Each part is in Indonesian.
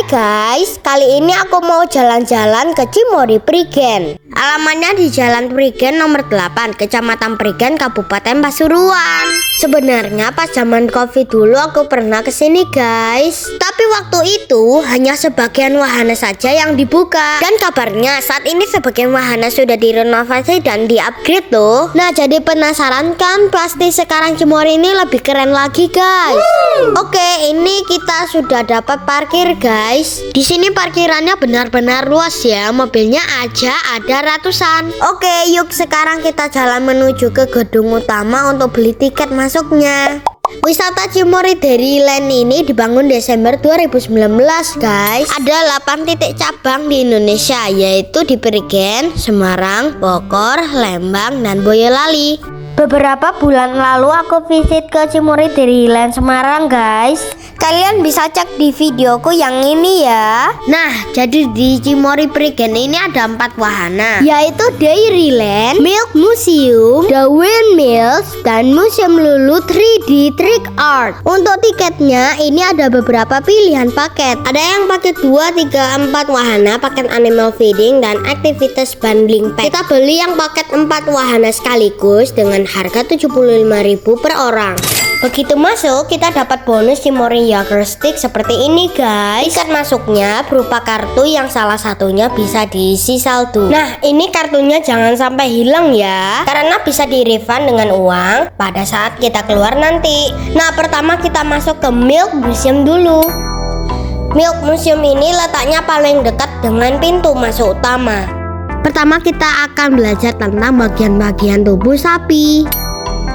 guys, kali ini aku mau jalan-jalan ke Cimory Prigen. Alamatnya di Jalan Prigen nomor 8, Kecamatan Prigen, Kabupaten Pasuruan. Sebenarnya pas zaman Covid dulu aku pernah kesini guys, tapi waktu itu hanya sebagian wahana saja yang dibuka. Dan kabarnya saat ini sebagian wahana sudah direnovasi dan di-upgrade loh. Nah, jadi penasaran kan, pasti sekarang Cimory ini lebih keren lagi guys. Oke, ini kita sudah dapat parkir guys. Di sini parkirannya benar-benar luas ya, mobilnya aja ada ratusan. Oke, yuk sekarang kita jalan menuju ke gedung utama untuk beli tiket masuknya. Wisata Cimory Dairyland ini dibangun Desember 2019 guys. Ada 8 titik cabang di Indonesia, yaitu di Prigen, Semarang, Bogor, Lembang, dan Boyolali. Beberapa bulan lalu aku visit ke Cimory Dairyland Semarang guys. Kalian bisa cek di videoku yang ini ya. Nah, jadi di Cimory Prigen ini ada 4 wahana, yaitu Dairyland, Milk Museum, The Windmills, dan Museum Lulu 3D Trick Art. Untuk tiketnya ini ada beberapa pilihan paket. Ada yang paket 2, 3, 4 wahana, paket animal feeding, dan aktivitas bundling pack. Kita beli yang paket 4 wahana sekaligus dengan harga 75.000 per orang. Begitu masuk, kita dapat bonus Cimory Yogurt Stick seperti ini guys. Tiket masuknya berupa kartu yang salah satunya bisa diisi saldo. Nah, ini kartunya jangan sampai hilang ya, karena bisa di-refund dengan uang pada saat kita keluar nanti. Nah, pertama kita masuk ke Milk Museum dulu. Milk Museum ini letaknya paling dekat dengan pintu masuk utama. Pertama kita akan belajar tentang bagian-bagian tubuh sapi.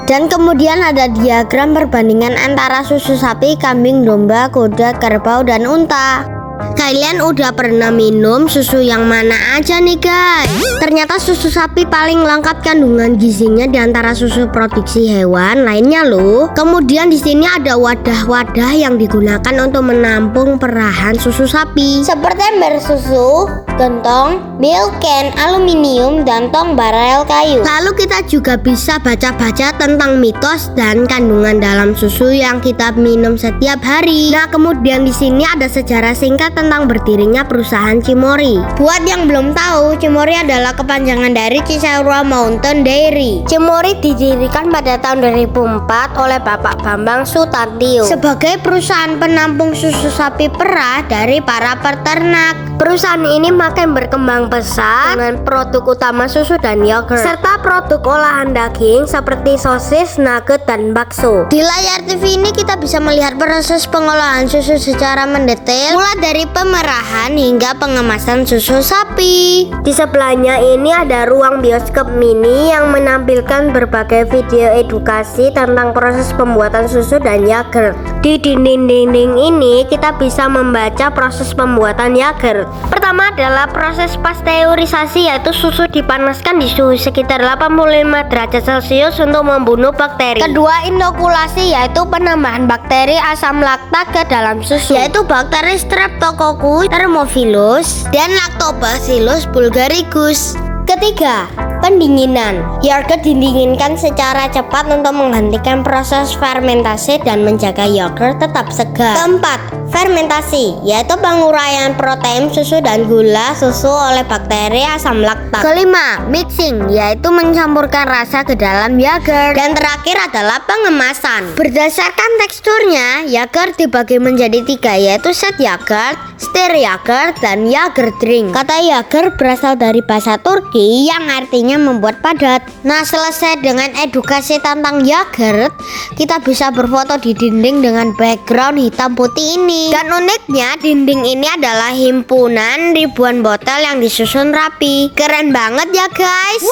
Dan kemudian ada diagram perbandingan antara susu sapi, kambing, domba, kuda, kerbau, dan unta. Kalian udah pernah minum susu yang mana aja nih guys? Ternyata susu sapi paling lengkap kandungan gizinya di antara susu produksi hewan lainnya loh. Kemudian di sini ada wadah-wadah yang digunakan untuk menampung perahan susu sapi, seperti ember susu, gentong, milk can, aluminium, dan tong barel kayu. Lalu kita juga bisa baca-baca tentang mitos dan kandungan dalam susu yang kita minum setiap hari. Nah, kemudian di sini ada sejarah singkat tentang berdirinya perusahaan Cimory. Buat yang belum tahu, Cimory adalah kepanjangan dari Cisarua Mountain Dairy. Cimory didirikan pada tahun 2004 oleh Bapak Bambang Sutantio sebagai perusahaan penampung susu sapi perah dari para peternak. Perusahaan ini makin berkembang pesat dengan produk utama susu dan yogurt, serta produk olahan daging seperti sosis, nugget, dan bakso. Di layar TV ini kita bisa melihat proses pengolahan susu secara mendetail, mulai dari pemerahan hingga pengemasan susu sapi. Di sebelahnya ini ada ruang bioskop mini yang menampilkan berbagai video edukasi tentang proses pembuatan susu dan yogurt. Di dinding-dinding ini kita bisa membaca proses pembuatan yogurt. Pertama adalah proses pasteurisasi, yaitu susu dipanaskan di suhu sekitar 85 derajat Celcius untuk membunuh bakteri. Kedua, inokulasi, yaitu penambahan bakteri asam laktat ke dalam susu, yaitu bakteri Streptococcus thermophilus dan Lactobacillus bulgaricus. Ketiga, pendinginan. Yogurt didinginkan secara cepat untuk menghentikan proses fermentasi dan menjaga yogurt tetap segar. Keempat, fermentasi, yaitu penguraian protein susu dan gula susu oleh bakteri asam laktat. Kelima, mixing, yaitu mencampurkan rasa ke dalam yogurt. Dan terakhir adalah pengemasan. Berdasarkan teksturnya, yogurt dibagi menjadi 3, yaitu set yogurt, stir yogurt, dan yogurt drink. Kata yogurt berasal dari bahasa Turki yang artinya membuat padat. Nah, selesai dengan edukasi tentang yogurt, kita bisa berfoto di dinding dengan background hitam putih ini. Dan uniknya, dinding ini adalah himpunan ribuan botol yang disusun rapi. Keren banget ya guys.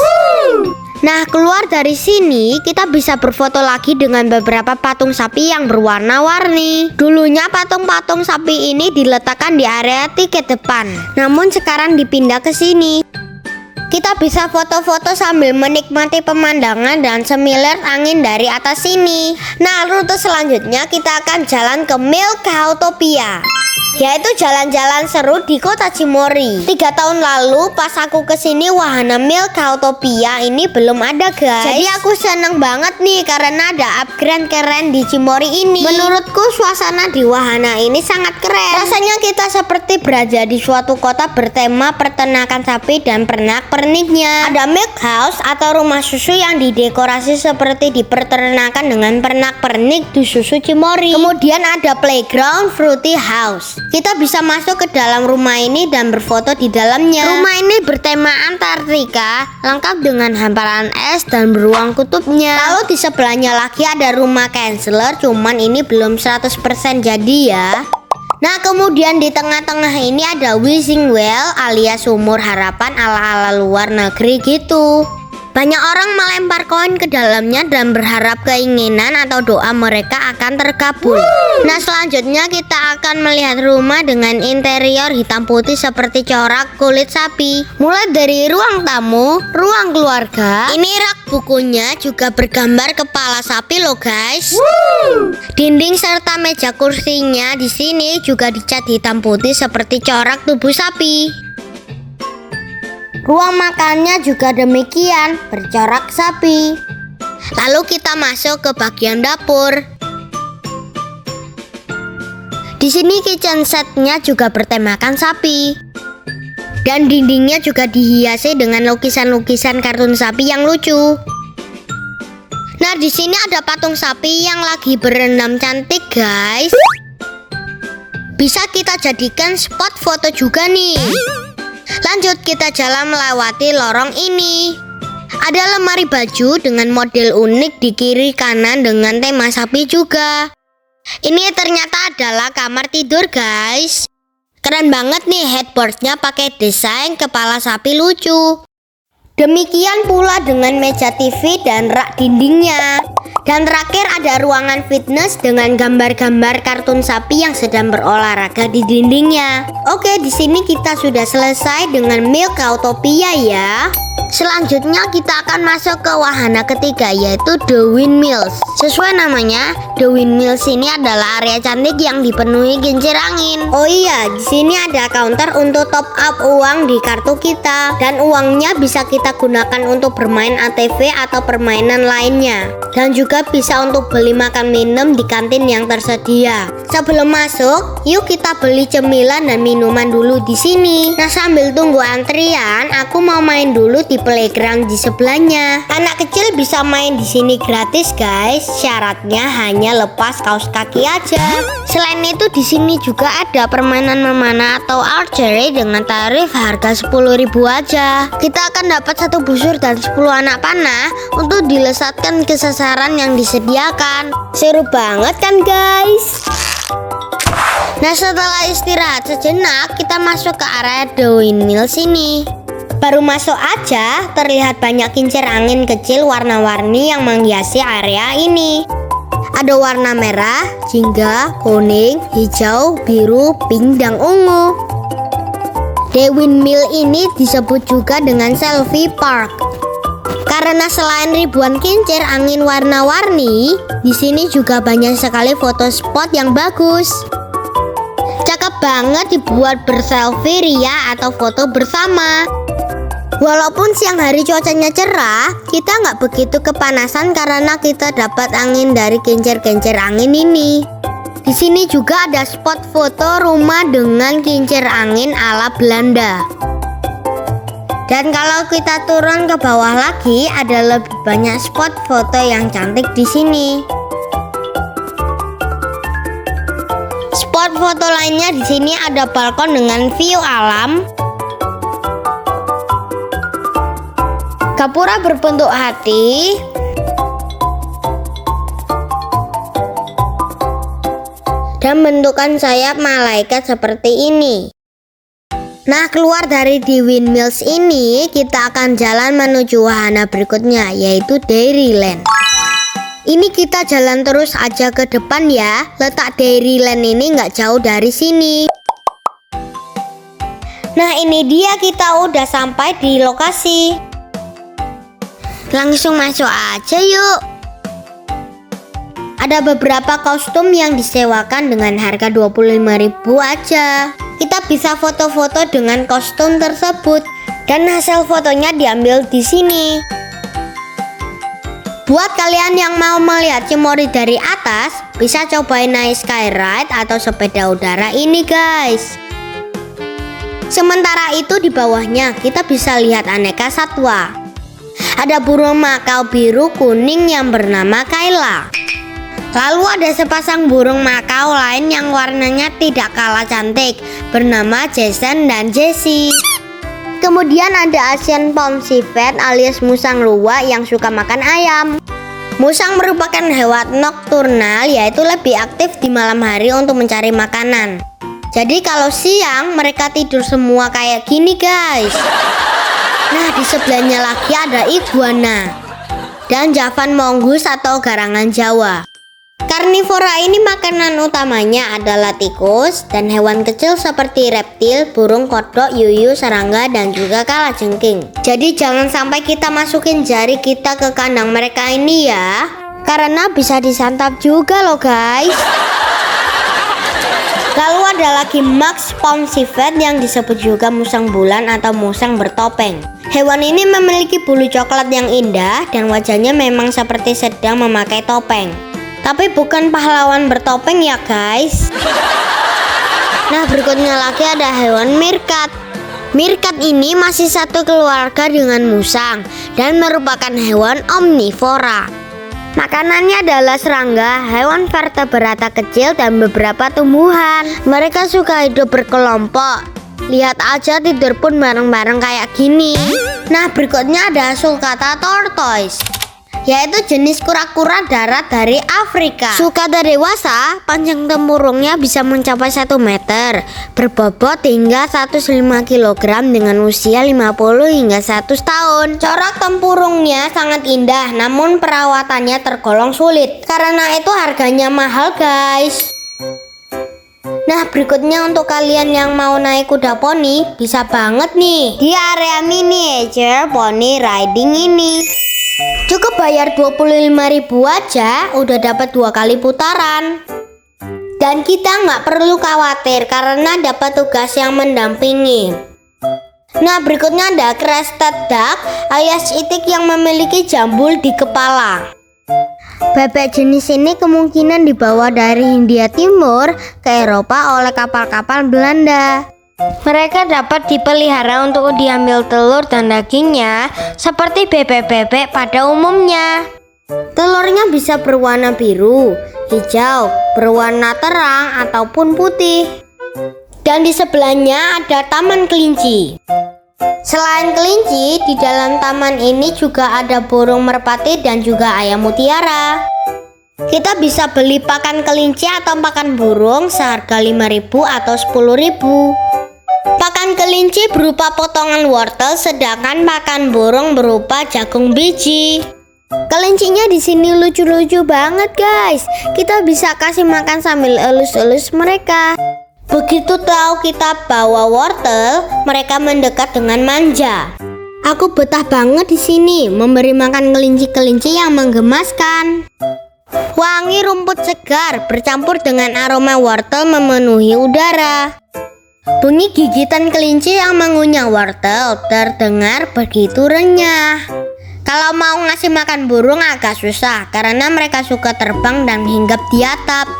Nah, keluar dari sini kita bisa berfoto lagi dengan beberapa patung sapi yang berwarna-warni. Dulunya patung-patung sapi ini diletakkan di area tiket depan, namun sekarang dipindah ke sini. Kita bisa foto-foto sambil menikmati pemandangan dan semilir angin dari atas sini. Nah, rute selanjutnya kita akan jalan ke Milkautopia, yaitu jalan-jalan seru di kota Cimory. 3 tahun lalu pas aku kesini wahana Milkautopia ini belum ada guys. Jadi aku seneng banget nih karena ada upgrade keren di Cimory ini. Menurutku suasana di wahana ini sangat keren. Rasanya kita seperti berada di suatu kota bertema peternakan sapi dan pernak-perniknya. Ada milk house atau rumah susu yang didekorasi seperti di peternakan dengan pernak-pernik di susu Cimory. Kemudian ada playground Fruity House. Kita bisa masuk ke dalam rumah ini dan berfoto di dalamnya. Rumah ini bertema Antartika, lengkap dengan hamparan es dan beruang kutubnya. Lalu di sebelahnya lagi ada rumah Counselor, cuman ini belum 100% jadi ya. Nah, kemudian di tengah-tengah ini ada wishing well alias sumur harapan ala-ala luar negeri gitu. Banyak orang melempar koin ke dalamnya dan berharap keinginan atau doa mereka akan terkabul. Nah, selanjutnya kita akan melihat rumah dengan interior hitam putih seperti corak kulit sapi. Mulai dari ruang tamu, ruang keluarga. Ini rak bukunya juga bergambar kepala sapi loh guys. Dinding serta meja kursinya di sini juga dicat hitam putih seperti corak tubuh sapi. Ruang makannya juga demikian, bercorak sapi. Lalu kita masuk ke bagian dapur. Di sini kitchen setnya juga bertemakan sapi. Dan dindingnya juga dihiasi dengan lukisan-lukisan kartun sapi yang lucu. Nah, di sini ada patung sapi yang lagi berenam cantik, guys. Bisa kita jadikan spot foto juga nih. Lanjut kita jalan melewati lorong ini. Ada lemari baju dengan model unik di kiri kanan dengan tema sapi juga. Ini ternyata adalah kamar tidur guys. Keren banget nih, headboardnya pakai desain kepala sapi lucu. Demikian pula dengan meja TV dan rak dindingnya. Dan terakhir ada ruangan fitness dengan gambar-gambar kartun sapi yang sedang berolahraga di dindingnya. Oke, di sini kita sudah selesai dengan Milkautopia ya. Selanjutnya kita akan masuk ke wahana ketiga, yaitu The Windmills. Sesuai namanya, The Windmills ini adalah area cantik yang dipenuhi kincir angin. Oh iya, di sini ada counter untuk top up uang di kartu kita, dan uangnya bisa kita gunakan untuk bermain ATV atau permainan lainnya. Dan juga bisa untuk beli makan minum di kantin yang tersedia. Sebelum masuk, yuk kita beli cemilan dan minuman dulu di sini. Nah, sambil tunggu antrian, aku mau main dulu di playground di sebelahnya. Anak kecil bisa main di sini gratis, guys. Syaratnya hanya lepas kaos kaki aja. Selain itu, di sini juga ada permainan memanah atau archery dengan tarif harga 10.000 aja. Kita akan dapat 1 busur dan 10 anak panah untuk dilesatkan ke sasaran yang disediakan. Seru banget kan, guys? Nah, setelah istirahat sejenak, kita masuk ke area The Windmills ini. Baru masuk aja, terlihat banyak kincir angin kecil warna-warni yang menghiasi area ini. Ada warna merah, jingga, kuning, hijau, biru, pink, dan ungu. The Windmill ini disebut juga dengan selfie park. Karena selain ribuan kincir angin warna-warni, di sini juga banyak sekali foto spot yang bagus. Cakep banget dibuat berselfie ria atau foto bersama. Walaupun siang hari cuacanya cerah, kita nggak begitu kepanasan karena kita dapat angin dari kincir-kincir angin ini. Di sini juga ada spot foto rumah dengan kincir angin ala Belanda. Dan kalau kita turun ke bawah lagi, ada lebih banyak spot foto yang cantik di sini. Spot foto lainnya di sini ada balkon dengan view alam. Gapura berbentuk hati. Dan bentukan sayap malaikat seperti ini. Nah, keluar dari The Windmills ini, kita akan jalan menuju wahana berikutnya, yaitu Dairyland. Ini kita jalan terus aja ke depan ya. Letak Dairyland ini nggak jauh dari sini. Nah, ini dia, kita udah sampai di lokasi. Langsung masuk aja yuk. Ada beberapa kostum yang disewakan dengan harga 25.000 aja. Kita bisa foto-foto dengan kostum tersebut dan hasil fotonya diambil di sini. Buat kalian yang mau melihat Cimory dari atas, bisa cobain naik skyride atau sepeda udara ini guys. Sementara itu di bawahnya kita bisa lihat aneka satwa. Ada burung makau biru kuning yang bernama Kayla. Lalu ada sepasang burung makau lain yang warnanya tidak kalah cantik, bernama Jason dan Jessie. Kemudian ada Asian Palm Civet alias musang luwak yang suka makan ayam. Musang merupakan hewan nokturnal, yaitu lebih aktif di malam hari untuk mencari makanan. Jadi kalau siang mereka tidur semua kayak gini guys. Nah, di sebelahnya lagi ada iguana dan Javan mongoose atau garangan Jawa. Karnivora ini makanan utamanya adalah tikus dan hewan kecil seperti reptil, burung kodok, yuyu, serangga, dan juga kalajengking. Jadi jangan sampai kita masukin jari kita ke kandang mereka ini ya, karena bisa disantap juga loh guys. Lalu ada lagi Max Palm Civet yang disebut juga musang bulan atau musang bertopeng. Hewan ini memiliki bulu coklat yang indah dan wajahnya memang seperti sedang memakai topeng. Tapi bukan pahlawan bertopeng ya guys. Nah, berikutnya lagi ada hewan meerkat. Meerkat ini masih satu keluarga dengan musang dan merupakan hewan omnivora. Makanannya adalah serangga, hewan vertebrata kecil, dan beberapa tumbuhan. Mereka suka hidup berkelompok. Lihat aja tidur pun bareng-bareng kayak gini. Nah, berikutnya ada sulcata tortoise, yaitu jenis kura-kura darat dari Afrika. Sulcata dewasa, panjang tempurungnya bisa mencapai 1 meter, berbobot hingga 105 kg dengan usia 50 hingga 100 tahun. Corak tempurungnya sangat indah, namun perawatannya tergolong sulit. Karena itu harganya mahal guys. Nah, berikutnya untuk kalian yang mau naik kuda poni, bisa banget nih di area miniature pony riding ini. Cukup bayar 25.000 aja udah dapat 2 kali putaran. Dan kita nggak perlu khawatir karena dapat tugas yang mendampingi. Nah, berikutnya ada crested duck alias itik yang memiliki jambul di kepala. Bebek jenis ini kemungkinan dibawa dari Hindia Timur ke Eropa oleh kapal-kapal Belanda. Mereka dapat dipelihara untuk diambil telur dan dagingnya seperti bebek-bebek pada umumnya. Telurnya bisa berwarna biru, hijau, berwarna terang, ataupun putih. Dan di sebelahnya ada taman kelinci. Selain kelinci, di dalam taman ini juga ada burung merpati dan juga ayam mutiara. Kita bisa beli pakan kelinci atau pakan burung seharga 5.000 atau 10.000. Pakan kelinci berupa potongan wortel, sedangkan pakan burung berupa jagung biji. Kelincinya di sini lucu-lucu banget guys. Kita bisa kasih makan sambil elus-elus mereka. Begitu tahu kita bawa wortel, mereka mendekat dengan manja. Aku betah banget di sini memberi makan kelinci-kelinci yang menggemaskan. Wangi rumput segar bercampur dengan aroma wortel memenuhi udara. Bunyi gigitan kelinci yang mengunyah wortel terdengar begitu renyah. Kalau mau ngasih makan burung agak susah karena mereka suka terbang dan hinggap di atap.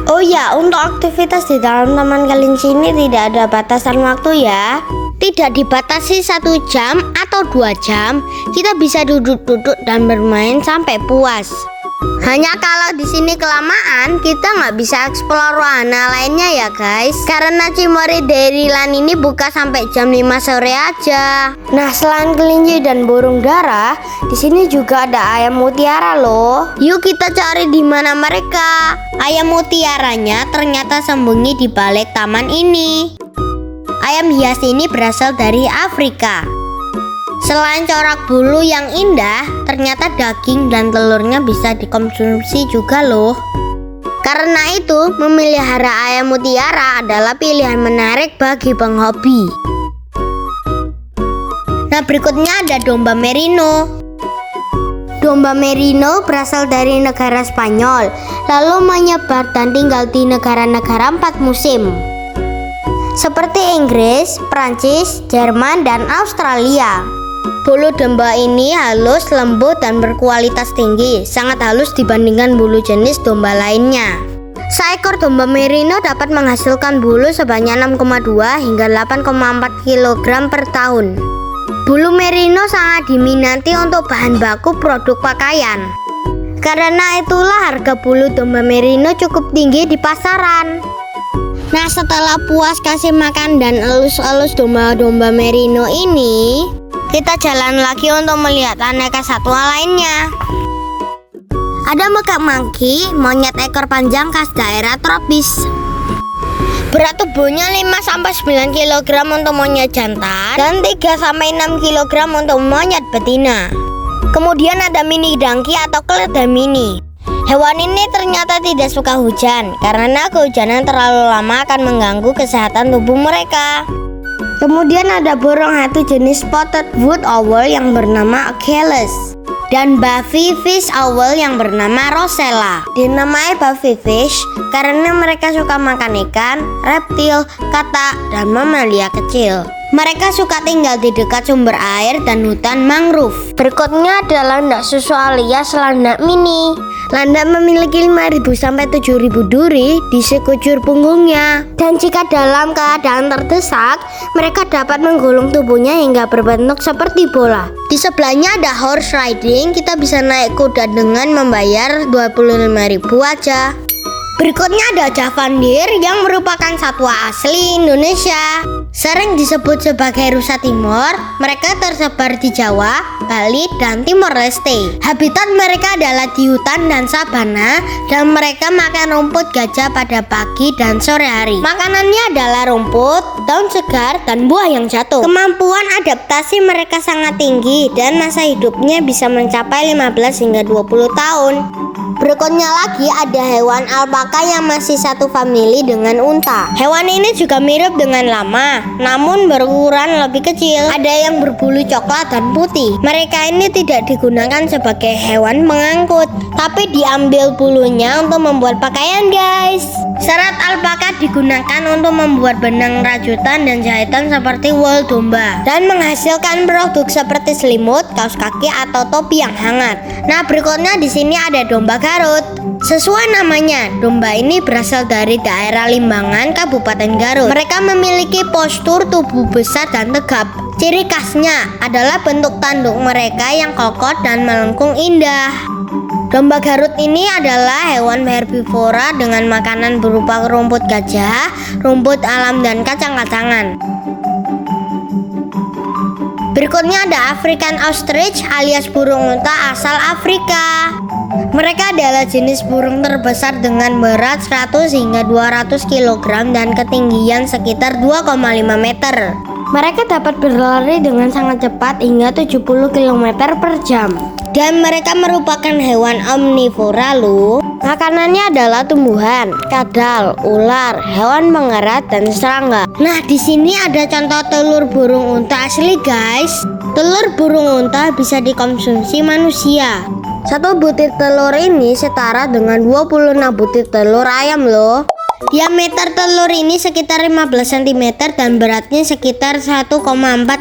Oh ya, untuk aktivitas di dalam taman kelinci ini tidak ada batasan waktu ya. Tidak dibatasi 1 jam atau 2 jam. Kita bisa duduk-duduk dan bermain sampai puas. Hanya kalau di sini kelamaan, kita nggak bisa eksplor wahana lainnya ya guys. Karena Cimory Dairyland ini buka sampai jam 5 sore aja. Nah, selain kelinci dan burung dara, di sini juga ada ayam mutiara loh. Yuk kita cari di mana mereka. Ayam mutiaranya ternyata sembunyi di balik taman ini. Ayam hias ini berasal dari Afrika. Selain corak bulu yang indah, ternyata daging dan telurnya bisa dikonsumsi juga loh. Karena itu, memelihara ayam mutiara adalah pilihan menarik bagi penghobi. Nah, berikutnya ada domba merino. Domba merino berasal dari negara Spanyol, lalu menyebar dan tinggal di negara-negara 4 musim, seperti Inggris, Prancis, Jerman, dan Australia. Bulu domba ini halus, lembut, dan berkualitas tinggi, sangat halus dibandingkan bulu jenis domba lainnya. Seekor domba merino dapat menghasilkan bulu sebanyak 6,2 hingga 8,4 kg per tahun. Bulu merino sangat diminati untuk bahan baku produk pakaian. Karena itulah harga bulu domba merino cukup tinggi di pasaran. Nah, setelah puas kasih makan dan elus-elus domba-domba merino ini, kita jalan lagi untuk melihat aneka satwa lainnya. Ada mekak monkey, monyet ekor panjang khas daerah tropis. Berat tubuhnya 5-9 kg untuk monyet jantan dan 3-6 kg untuk monyet betina. Kemudian ada mini donkey atau keledai mini. Hewan ini ternyata tidak suka hujan karena kehujanan terlalu lama akan mengganggu kesehatan tubuh mereka. Kemudian ada burung hantu jenis spotted wood owl yang bernama Achilles dan buffy fish owl yang bernama Rosella. Dinamai buffy fish karena mereka suka makan ikan, reptil, katak, dan mamalia kecil. Mereka suka tinggal di dekat sumber air dan hutan mangrove. Berikutnya adalah landak susu alias landak mini. Landak memiliki 5.000 sampai 7.000 duri di sekujur punggungnya. Dan jika dalam keadaan terdesak, mereka dapat menggulung tubuhnya hingga berbentuk seperti bola. Di sebelahnya ada horse riding, kita bisa naik kuda dengan membayar 25.000 aja. Berikutnya ada Javan deer yang merupakan satwa asli Indonesia. Sering disebut sebagai rusa timur, mereka tersebar di Jawa, Bali, dan Timor Leste. Habitat mereka adalah di hutan dan sabana, dan mereka makan rumput gajah pada pagi dan sore hari. Makanannya adalah rumput, daun segar, dan buah yang jatuh. Kemampuan adaptasi mereka sangat tinggi dan masa hidupnya bisa mencapai 15 hingga 20 tahun. Berikutnya lagi ada hewan alpaka yang masih satu famili dengan unta. Hewan ini juga mirip dengan lama, namun berukuran lebih kecil. Ada yang berbulu coklat dan putih. Mereka ini tidak digunakan sebagai hewan pengangkut, tapi diambil bulunya untuk membuat pakaian, guys. Serat alpaka digunakan untuk membuat benang rajutan dan jahitan seperti wol domba dan menghasilkan produk seperti selimut, kaos kaki, atau topi yang hangat. Nah, berikutnya di sini ada domba Garut. Sesuai namanya, domba ini berasal dari daerah Limbangan, Kabupaten Garut. Mereka memiliki postur tubuh besar dan tegap. Ciri khasnya adalah bentuk tanduk mereka yang kokoh dan melengkung indah. Domba Garut ini adalah hewan herbivora dengan makanan berupa rumput gajah, rumput alam, dan kacang-kacangan. Berikutnya ada African Ostrich alias burung unta asal Afrika. Mereka adalah jenis burung terbesar dengan berat 100 hingga 200 kg dan ketinggian sekitar 2,5 meter. Mereka dapat berlari dengan sangat cepat hingga 70 km per jam. Dan mereka merupakan hewan omnivora loh. Makanannya adalah tumbuhan, kadal, ular, hewan pengerat, dan serangga. Nah, di sini ada contoh telur burung unta asli, guys. Telur burung unta bisa dikonsumsi manusia. Satu butir telur ini setara dengan 26 butir telur ayam loh. Diameter telur ini sekitar 15 cm dan beratnya sekitar 1,4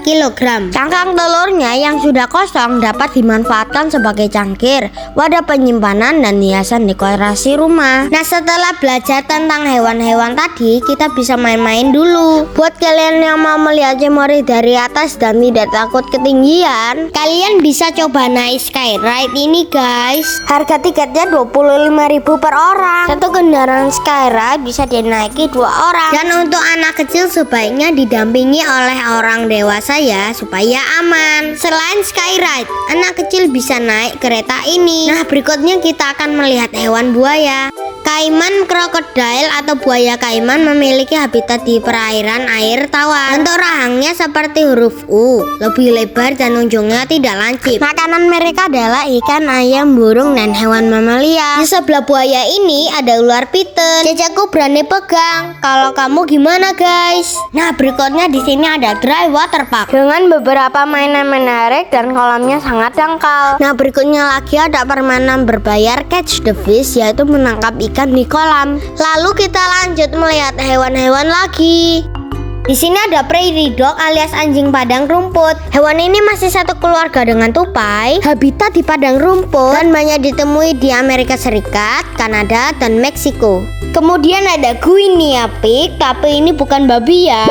kg. Cangkang telurnya yang sudah kosong dapat dimanfaatkan sebagai cangkir, wadah penyimpanan, dan hiasan dekorasi rumah. Nah, setelah belajar tentang hewan-hewan tadi, kita bisa main-main dulu. Buat kalian yang mau melihat Cimory dari atas dan tidak takut ketinggian, kalian bisa coba naik skyride ini, guys. Harga tiketnya 25.000 per orang. Satu kendaraan skyride bisa dinaiki 2 orang. Dan untuk anak kecil sebaiknya didampingi oleh orang dewasa ya, supaya aman. Selain skyride, anak kecil bisa naik kereta ini. Nah, berikutnya kita akan melihat hewan buaya. Kaiman krokodil atau buaya kaiman memiliki habitat di perairan air tawar. Bentuk rahangnya seperti huruf U, lebih lebar dan ujungnya tidak lancip. Makanan mereka adalah ikan, ayam, burung, dan hewan mamalia. Di sebelah buaya ini ada ular piton. Jajaku berani pegang. Kalau kamu gimana, guys? Nah, berikutnya di sini ada dry water park dengan beberapa mainan menarik dan kolamnya sangat dangkal. Nah, berikutnya lagi ada permainan berbayar catch the fish, yaitu menangkap ikan di kolam. Lalu kita lanjut melihat hewan-hewan lagi. Di sini ada prairie dog alias anjing padang rumput. Hewan ini masih satu keluarga dengan tupai. Habitat di padang rumput dan banyak ditemui di Amerika Serikat, Kanada, dan Meksiko. Kemudian ada Guinea pig, tapi ini bukan babi ya,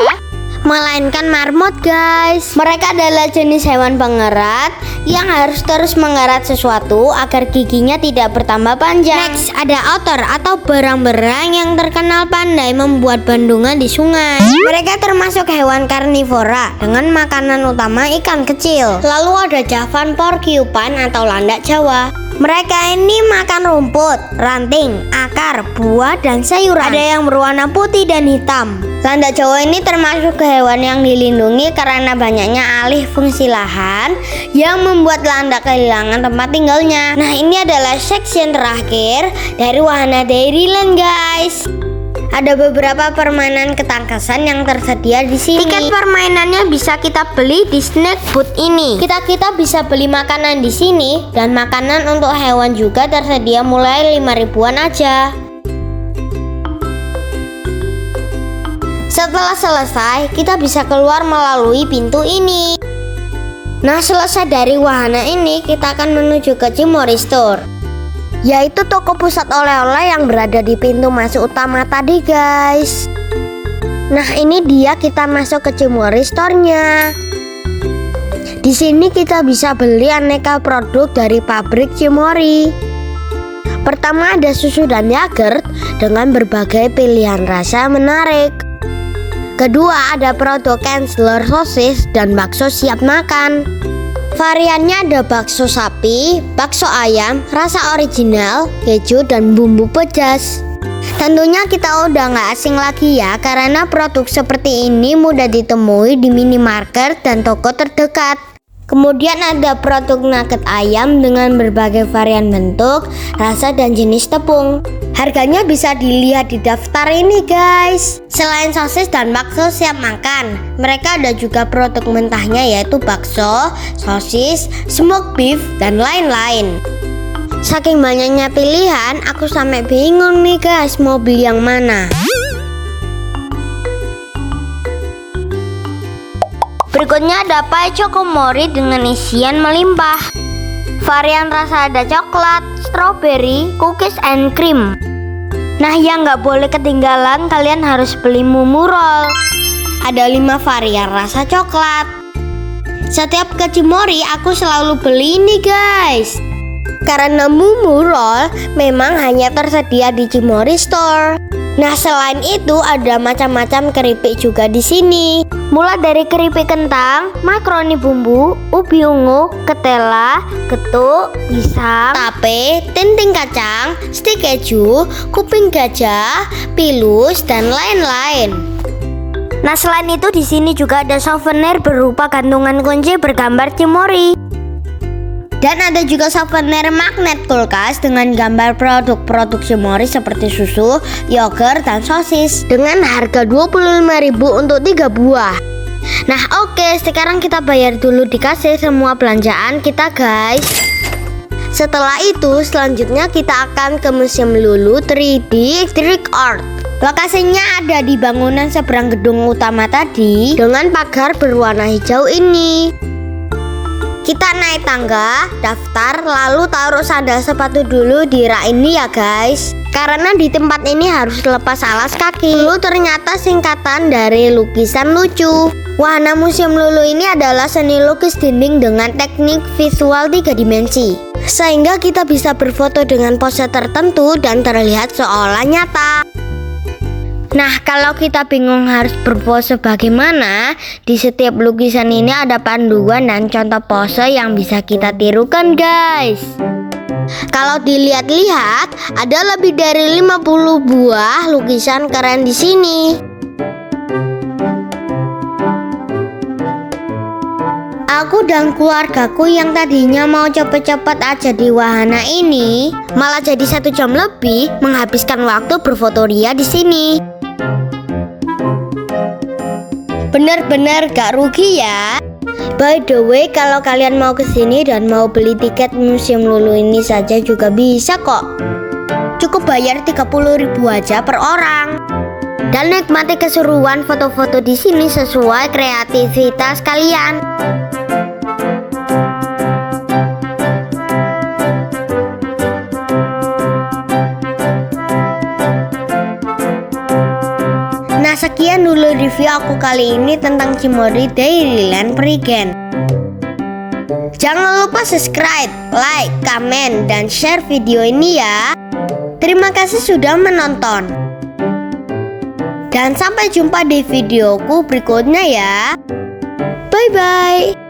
melainkan marmot, guys. Mereka adalah jenis hewan pengerat yang harus terus mengerat sesuatu agar giginya tidak bertambah panjang. Next, ada otter atau berang-berang yang terkenal pandai membuat bendungan di sungai. Mereka termasuk hewan karnivora dengan makanan utama ikan kecil. Lalu ada Javan porcupine atau landak Jawa. Mereka ini makan rumput, ranting, akar, buah, dan sayuran. Ada yang berwarna putih dan hitam. Landak Jawa ini termasuk hewan yang dilindungi karena banyaknya alih fungsi lahan yang membuat landak kehilangan tempat tinggalnya. Nah, ini adalah section terakhir dari wahana Dairyland, guys. Ada beberapa permainan ketangkasan yang tersedia di sini. Tiket permainannya bisa kita beli di snack booth ini. Kita bisa beli makanan di sini, dan makanan untuk hewan juga tersedia mulai 5 ribuan aja. Setelah selesai, kita bisa keluar melalui pintu ini. Nah, selesai dari wahana ini, kita akan menuju ke Cimory Store, yaitu toko pusat oleh-oleh yang berada di pintu masuk utama tadi, guys. Nah, ini dia kita masuk ke Cimory Store-nya. Di sini kita bisa beli aneka produk dari pabrik Cimory. Pertama ada susu dan yogurt dengan berbagai pilihan rasa menarik. Kedua ada produk Kensler sosis dan bakso siap makan. Variannya ada bakso sapi, bakso ayam, rasa original, keju, dan bumbu pedas. Tentunya kita udah gak asing lagi ya, karena produk seperti ini mudah ditemui di minimarket dan toko terdekat. Kemudian ada produk nugget ayam dengan berbagai varian bentuk, rasa, dan jenis tepung. Harganya bisa dilihat di daftar ini, guys. Selain sosis dan bakso siap makan, mereka ada juga produk mentahnya yaitu bakso, sosis, smoked beef, dan lain-lain. Saking banyaknya pilihan, aku sampai bingung nih, guys, mau beli yang mana. Berikutnya ada pie Chokomori dengan isian melimpah. Varian rasa ada coklat, strawberry, cookies, and cream. Nah, yang nggak boleh ketinggalan, kalian harus beli Mumu Roll. Ada 5 varian rasa coklat. Setiap ke Cimory aku selalu beli ini, guys, karena Mumu Roll memang hanya tersedia di Cimory Store. Nah, selain itu ada macam-macam keripik juga di sini. Mulai dari keripik kentang, makaroni bumbu, ubi ungu, ketela, getuk, pisang, tape, tinting kacang, stik keju, kuping gajah, pilus, dan lain-lain. Nah, selain itu di sini juga ada souvenir berupa gantungan kunci bergambar Cimory. Dan ada juga souvenir magnet kulkas dengan gambar produk-produk Cimory seperti susu, yogurt, dan sosis dengan harga 25.000 untuk 3 buah. Nah, oke, sekarang kita bayar dulu di kasir semua belanjaan kita, guys. Setelah itu, selanjutnya kita akan ke Museum Lulu 3D Trick Art. Lokasinya ada di bangunan seberang gedung utama tadi dengan pagar berwarna hijau ini. Kita naik tangga, daftar, lalu taruh sandal sepatu dulu di rak ini ya, guys. Karena di tempat ini harus lepas alas kaki. Lulu ternyata singkatan dari lukisan lucu. Wahana Museum Lulu ini adalah seni lukis dinding dengan teknik visual 3 dimensi, sehingga kita bisa berfoto dengan pose tertentu dan terlihat seolah nyata. Nah, kalau kita bingung harus berpose bagaimana, di setiap lukisan ini ada panduan dan contoh pose yang bisa kita tirukan, guys. Kalau dilihat-lihat, ada lebih dari 50 buah lukisan keren di sini. Aku dan keluargaku yang tadinya mau cepet-cepet aja di wahana ini, malah jadi 1 jam lebih menghabiskan waktu berfotoria di sini. Bener-bener gak rugi ya. By the way, kalau kalian mau kesini dan mau beli tiket Museum Lulu ini saja juga bisa kok. Cukup bayar 30.000 aja per orang. Dan nikmati keseruan foto-foto di sini sesuai kreativitas kalian. Nah, sekian dulu review aku kali ini tentang Cimory Dairyland Prigen. Jangan lupa subscribe, like, komen, dan share video ini ya. Terima kasih sudah menonton. Dan sampai jumpa di videoku berikutnya ya. Bye-bye.